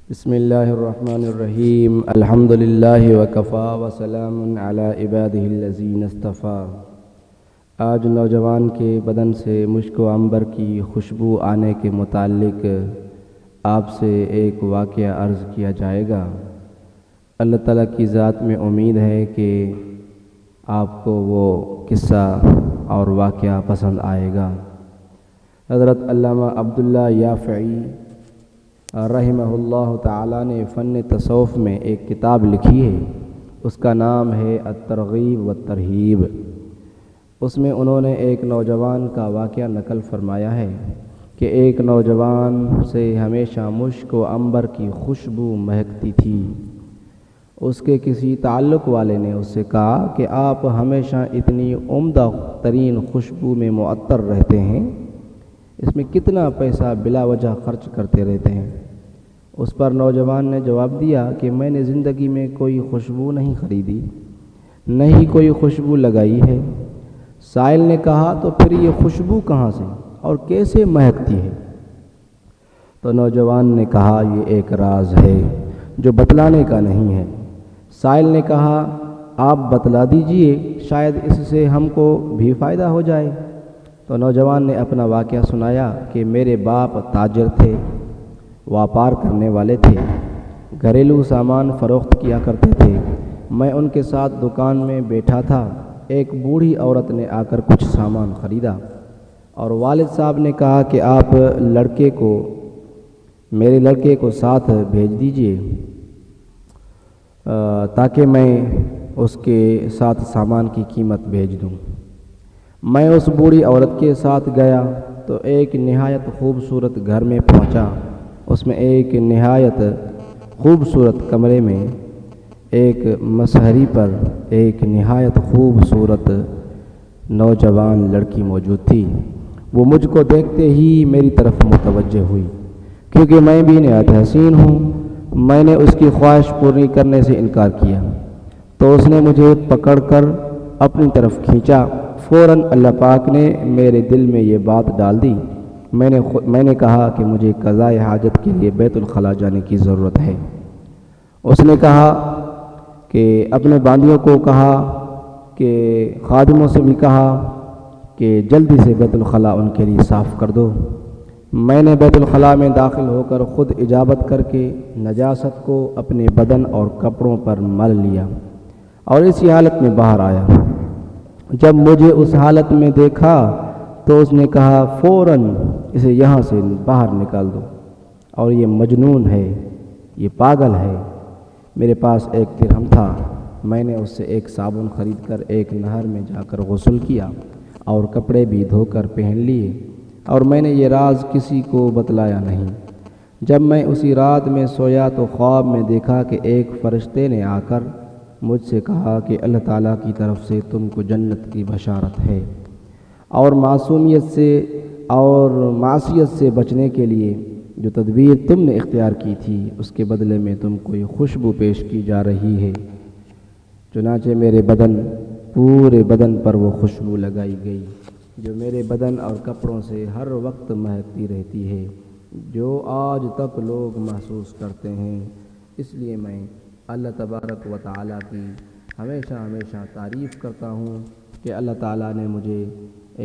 بسم اللہ الرحمن الرحیم الحمد للہ وکفا وسلام علی عبادہ الذین اصطفیٰ۔ آج نوجوان کے بدن سے مشک و عنبر کی خوشبو آنے کے متعلق آپ سے ایک واقعہ عرض کیا جائے گا۔ اللہ تعالیٰ کی ذات میں امید ہے کہ آپ کو وہ قصہ اور واقعہ پسند آئے گا۔ حضرت علامہ عبداللہ یافعی رحمہ اللہ تعالیٰ نے فن تصوف میں ایک کتاب لکھی ہے، اس کا نام ہے الترغیب والترہیب۔ اس میں انہوں نے ایک نوجوان کا واقعہ نقل فرمایا ہے کہ ایک نوجوان سے ہمیشہ مشک و عنبر کی خوشبو مہکتی تھی۔ اس کے کسی تعلق والے نے اس سے کہا کہ آپ ہمیشہ اتنی عمدہ ترین خوشبو میں معطر رہتے ہیں، اس میں کتنا پیسہ بلا وجہ خرچ کرتے رہتے ہیں؟ اس پر نوجوان نے جواب دیا کہ میں نے زندگی میں کوئی خوشبو نہیں خریدی، نہ ہی کوئی خوشبو لگائی ہے۔ سائل نے کہا تو پھر یہ خوشبو کہاں سے اور کیسے مہکتی ہے؟ تو نوجوان نے کہا یہ ایک راز ہے جو بتلانے کا نہیں ہے۔ سائل نے کہا آپ بتلا دیجئے، شاید اس سے ہم کو بھی فائدہ ہو جائے۔ تو نوجوان نے اپنا واقعہ سنایا کہ میرے باپ تاجر تھے، واپار کرنے والے تھے، گھریلو سامان فروخت کیا کرتے تھے۔ میں ان کے ساتھ دکان میں بیٹھا تھا، ایک بوڑھی عورت نے آ کر کچھ سامان خریدا اور والد صاحب نے کہا کہ آپ میرے لڑکے کو ساتھ بھیج دیجئے تاکہ میں اس کے ساتھ سامان کی قیمت بھیج دوں۔ میں اس بوڑھی عورت کے ساتھ گیا تو ایک نہایت خوبصورت گھر میں پہنچا۔ اس میں ایک نہایت خوبصورت کمرے میں ایک مصہری پر ایک نہایت خوبصورت نوجوان لڑکی موجود تھی۔ وہ مجھ کو دیکھتے ہی میری طرف متوجہ ہوئی، کیونکہ میں بھی نہایت حسین ہوں۔ میں نے اس کی خواہش پوری کرنے سے انکار کیا تو اس نے مجھے پکڑ کر اپنی طرف کھینچا۔ فوراً اللہ پاک نے میرے دل میں یہ بات ڈال دی۔ میں نے کہا کہ مجھے قضاء حاجت کے لیے بیت الخلاء جانے کی ضرورت ہے۔ اس نے کہا کہ اپنے باندیوں کو کہا کہ خادموں سے بھی کہا کہ جلدی سے بیت الخلاء ان کے لیے صاف کر دو۔ میں نے بیت الخلاء میں داخل ہو کر خود اجابت کر کے نجاست کو اپنے بدن اور کپڑوں پر مل لیا اور اسی حالت میں باہر آیا۔ جب مجھے اس حالت میں دیکھا تو اس نے کہا فوراً اسے یہاں سے باہر نکال دو، اور یہ مجنون ہے، یہ پاگل ہے۔ میرے پاس ایک درہم تھا، میں نے اس سے ایک صابن خرید کر ایک نہر میں جا کر غسل کیا اور کپڑے بھی دھو کر پہن لیے، اور میں نے یہ راز کسی کو بتلایا نہیں۔ جب میں اسی رات میں سویا تو خواب میں دیکھا کہ ایک فرشتے نے آ کر مجھ سے کہا کہ اللہ تعالیٰ کی طرف سے تم کو جنت کی بشارت ہے، اور معصومیت سے اور معصیت سے بچنے کے لیے جو تدبیر تم نے اختیار کی تھی اس کے بدلے میں تم کو یہ خوشبو پیش کی جا رہی ہے۔ چنانچہ میرے پورے بدن پر وہ خوشبو لگائی گئی جو میرے بدن اور کپڑوں سے ہر وقت مہکتی رہتی ہے، جو آج تک لوگ محسوس کرتے ہیں۔ اس لیے میں اللہ تبارک و تعالیٰ کی ہمیشہ تعریف کرتا ہوں کہ اللہ تعالیٰ نے مجھے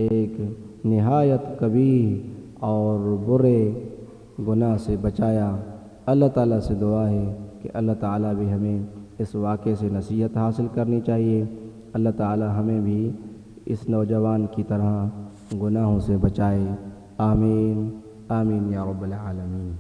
ایک نہایت قبیح اور برے گناہ سے بچایا۔ اللہ تعالیٰ سے دعا ہے کہ اللہ تعالیٰ بھی ہمیں اس واقعے سے نصیحت حاصل کرنی چاہیے۔ اللہ تعالیٰ ہمیں بھی اس نوجوان کی طرح گناہوں سے بچائے۔ آمین آمین یا رب العالمین۔